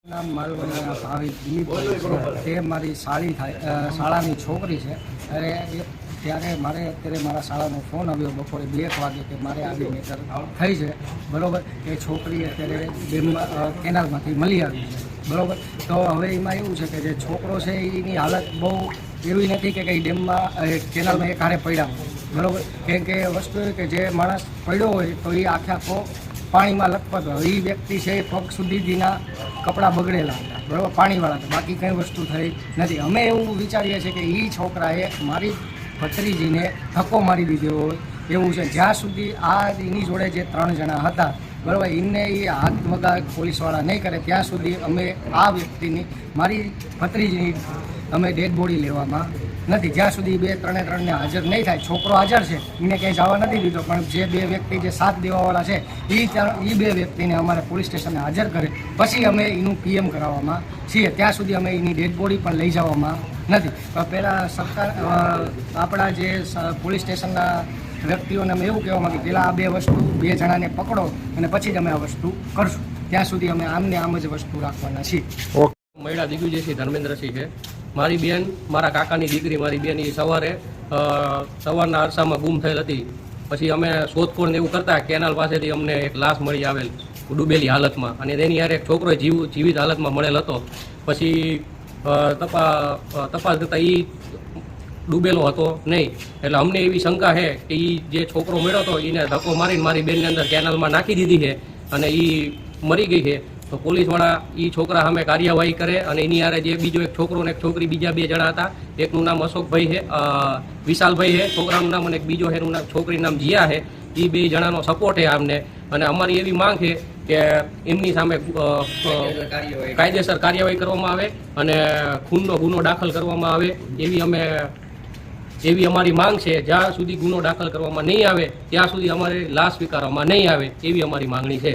નામ માલવણીના ભાવિક દિલીપભાઈ છે. તે મારી શાળાની છોકરી છે. ત્યારે મારે અત્યારે મારા શાળાનો ફોન આવ્યો બપોરે 2 વાગે કે મારે આવી મેટર થઈ છે. બરાબર, એ છોકરી અત્યારે ડેમમાં કેનાલમાંથી મળી આવી છે. બરાબર, તો હવે એમાં એવું છે કે જે છોકરો છે એની હાલત બહુ એવી નથી કે કંઈ ડેમમાં કેનાલમાં એક હારે પડ્યા હોય. બરાબર, કેમ કે વસ્તુ એ કે જે માણસ પડ્યો હોય તો એ આખો પાણીમાં લખપત હોય. એ વ્યક્તિ છે એ પગ સુધીના કપડાં બગડેલા હતા. બરાબર, પાણીવાળા હતા, બાકી કંઈ વસ્તુ થઈ નથી. અમે એવું વિચારીએ છીએ કે એ છોકરાએ મારી ભત્રીજીને ધક્કો મારી દીધો હોય એવું છે. જ્યાં સુધી આ એની જોડે જે 3 જણા હતા, બરાબર, એને એ હાથ મગા પોલીસવાળા નહીં કરે ત્યાં સુધી અમે આ વ્યક્તિની મારી ભત્રીજીની અમે ડેડ બોડી લેવામાં નથી. જ્યાં સુધી 2-3 હાજર નહીં થાય. છોકરો હાજર છે, એને ક્યાંય જવા નથી દીધો, પણ જે 2 વ્યક્તિ જે સાથ દેવાવાળા છે એ 2 વ્યક્તિને અમારે પોલીસ સ્ટેશને હાજર કરે પછી અમે એનું પીએમ કરાવવામાં છીએ. ત્યાં સુધી અમે એની ડેડ બોડી પણ લઈ જવામાં નથી. પહેલાં સરકાર આપણા જે પોલીસ સ્ટેશનના વ્યક્તિઓને અમે એવું કહેવા માંગીએ, પહેલાં આ 2 જણાને પકડો અને પછી જ અમે આ વસ્તુ કરશું. ત્યાં સુધી અમે આમને આમ જ વસ્તુ રાખવાના છીએ. મહિલા દિગ્વિજયસિંહ ધર્મેન્દ્રસિંહ છે. મારી બેન, મારા કાકાની દીકરી, મારી બેન એ સવારના અરસામાં ગુમ થયેલ હતી. પછી અમે શોધખોળ ને એવું કરતા કેનાલ પાસેથી અમને એક લાશ મળી આવેલ ડૂબેલી હાલતમાં, અને તેની યારે એક છોકરો જીવિત હાલતમાં મળેલ હતો. પછી તપાસ કરતાં એ ડૂબેલો હતો નહીં. એટલે અમને એવી શંકા છે કે એ જે છોકરો મળ્યો હતો એને ધક્કો મારીને મારી બેનની અંદર કેનાલમાં નાખી દીધી છે અને એ મરી ગઈ છે. તો પોલીસવાળા એ છોકરા સામે કાર્યવાહી કરે. અને એની યારે જે બીજો એક છોકરો ને એક છોકરી, બીજા 2 જણા હતા. એકનું નામ અશોકભાઈ છે, વિશાલભાઈ છે છોકરાનું નામ, અને એક બીજો એનું નામ છોકરીનું નામ જીયા છે. એ 2 જણાનો સપોર્ટ છે અમને. અને અમારી એવી માંગ છે કે એમની સામે કાયદેસર કાર્યવાહી કરવામાં આવે અને ખૂનનો ગુનો દાખલ કરવામાં આવે એવી અમારી માંગ છે. જ્યાં સુધી ગુનો દાખલ કરવામાં નહીં આવે ત્યાં સુધી અમારે લાશ સ્વીકારવામાં નહીં આવે એવી અમારી માંગણી છે.